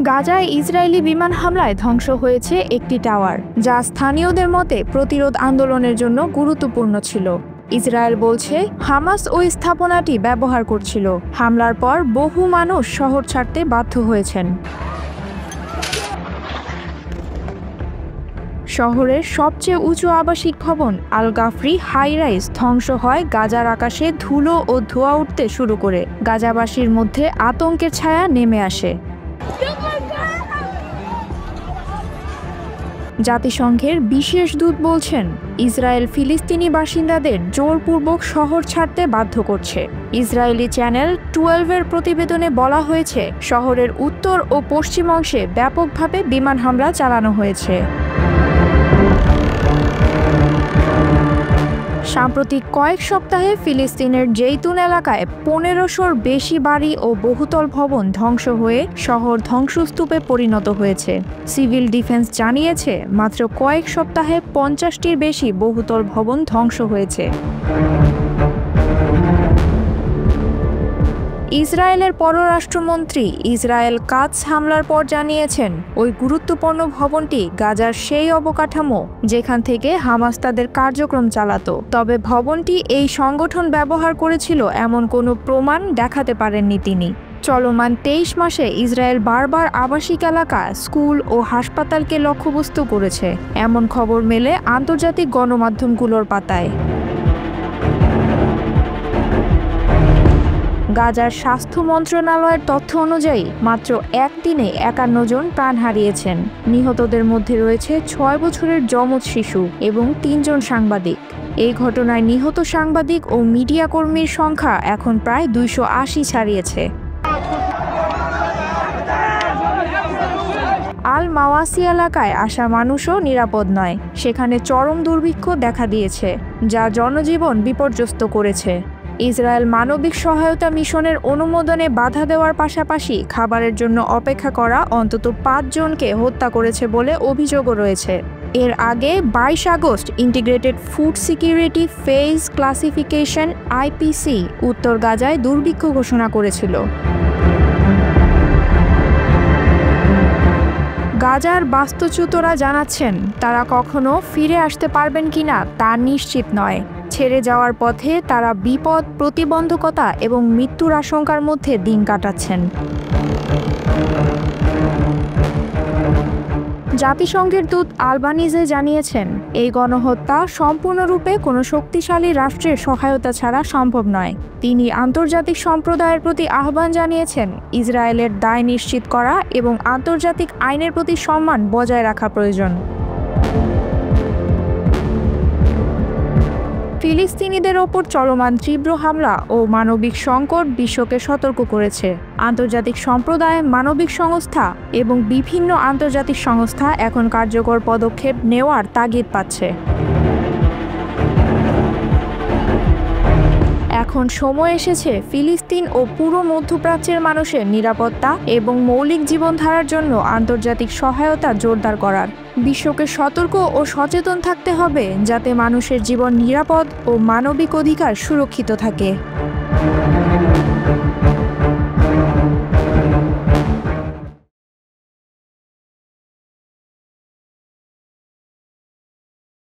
গাজায় ইসরায়েলি বিমান হামলায় ধ্বংস হয়েছে একটি টাওয়ার, যা স্থানীয়দের মতে প্রতিরোধ আন্দোলনের জন্য গুরুত্বপূর্ণ ছিল। ইসরায়েল বলছে হামাস ওই স্থাপনাটি ব্যবহার করছিল। হামলার পর বহু মানুষ শহর ছাড়তে বাধ্য হয়েছেন। শহরের সবচেয়ে উঁচু আবাসিক ভবন আল গাফরি হাই রাইজ ধ্বংস হয় গাজার আকাশে ধুলো ও ধোঁয়া উঠতে শুরু করে। গাজাবাসীর মধ্যে আতঙ্কের ছায়া নেমে আসে। জাতিসংঘের বিশেষ দূত বলছেন ইসরায়েল ফিলিস্তিনি বাসিন্দাদের জোরপূর্বক শহর ছাড়তে বাধ্য করছে। ইসরায়েলি চ্যানেল 12-এর প্রতিবেদনে বলা হয়েছে শহরের উত্তর ও পশ্চিম অংশে ব্যাপকভাবে বিমান হামলা চালানো হয়েছে। সাম্প্রতিক কয়েক সপ্তাহে ফিলিস্তিনের জেইতুন এলাকায় 1500-র বেশি বাড়ি ও বহুতল ভবন ধ্বংস হয়ে শহর ধ্বংসস্তূপে পরিণত হয়েছে। সিভিল ডিফেন্স জানিয়েছে মাত্র কয়েক সপ্তাহে 50-টির বেশি বহুতল ভবন ধ্বংস হয়েছে। ইসরায়েলের পররাষ্ট্রমন্ত্রী ইসরায়েল কাদস হামলার পর জানিয়েছেন ওই গুরুত্বপূর্ণ ভবনটি গাজার সেই অবকাঠামো যেখান থেকে হামাস তাদের কার্যক্রম চালাতো। তবে ভবনটি এই সংগঠন ব্যবহার করেছিল এমন কোনো প্রমাণ দেখাতে পারেননি তিনি। চলমান 23 মাসে ইসরায়েল বারবার আবাসিক এলাকা, স্কুল ও হাসপাতালকে লক্ষ্যবস্তু করেছে, এমন খবর মেলে আন্তর্জাতিক গণমাধ্যমগুলোর পাতায়। গাজার স্বাস্থ্য মন্ত্রণালয়ের তথ্য অনুযায়ী মাত্র একদিনে 51 জন প্রাণ হারিয়েছেন। নিহতদের মধ্যে রয়েছে 6 বছরের যমজ শিশু এবং 3 জন সাংবাদিক। এই ঘটনায় নিহত সাংবাদিক ও মিডিয়া কর্মীর সংখ্যা এখন প্রায় 280 ছাড়িয়েছে। আল মাওয়াসি এলাকায় আসা মানুষও নিরাপদ নয়। সেখানে চরম দুর্ভিক্ষ দেখা দিয়েছে, যা জনজীবন বিপর্যস্ত করেছে। ইসরায়েল মানবিক সহায়তা মিশনের অনুমোদনে বাধা দেওয়ার পাশাপাশি খাবারের জন্য অপেক্ষা করা অন্তত 5 জনকে হত্যা করেছে বলে অভিযোগও রয়েছে। এর আগে 22 August integrated food security phase classification (IPC) উত্তর গাজায় দুর্ভিক্ষ ঘোষণা করেছিল। গাজার বাস্তুচ্যুতরা জানাচ্ছেন তারা কখনো ফিরে আসতে পারবেন কিনা তা নিশ্চিত নয়। ছেড়ে যাওয়ার পথে তারা বিপদ, প্রতিবন্ধকতা এবং মৃত্যুর আশঙ্কার মধ্যে দিন কাটাচ্ছেন। জাতিসংঘের দূত আলবানিজে জানিয়েছেন এই গণহত্যা সম্পূর্ণরূপে কোনো শক্তিশালী রাষ্ট্রের সহায়তা ছাড়া সম্ভব নয়। তিনি আন্তর্জাতিক সম্প্রদায়ের প্রতি আহ্বান জানিয়েছেন ইসরায়েলের দায় নিশ্চিত করা এবং আন্তর্জাতিক আইনের প্রতি সম্মান বজায় রাখা প্রয়োজন। ফিলিস্তিনিদের ওপর চলমান তীব্র হামলা ও মানবিক সংকট বিশ্বকে সতর্ক করেছে। আন্তর্জাতিক সম্প্রদায়, মানবিক সংস্থা এবং বিভিন্ন আন্তর্জাতিক সংস্থা এখন কার্যকর পদক্ষেপ নেওয়ার তাগিদ পাচ্ছে। এখন সময় এসেছে ফিলিস্তিন ও পুরো মধ্যপ্রাচ্যের মানুষের নিরাপত্তা এবং মৌলিক জীবনধারার জন্য আন্তর্জাতিক সহায়তা জোরদার করার। বিশ্বকে সতর্ক ও সচেতন থাকতে হবে যাতে মানুষের জীবন নিরাপদ ও মানবিক অধিকার সুরক্ষিত থাকে।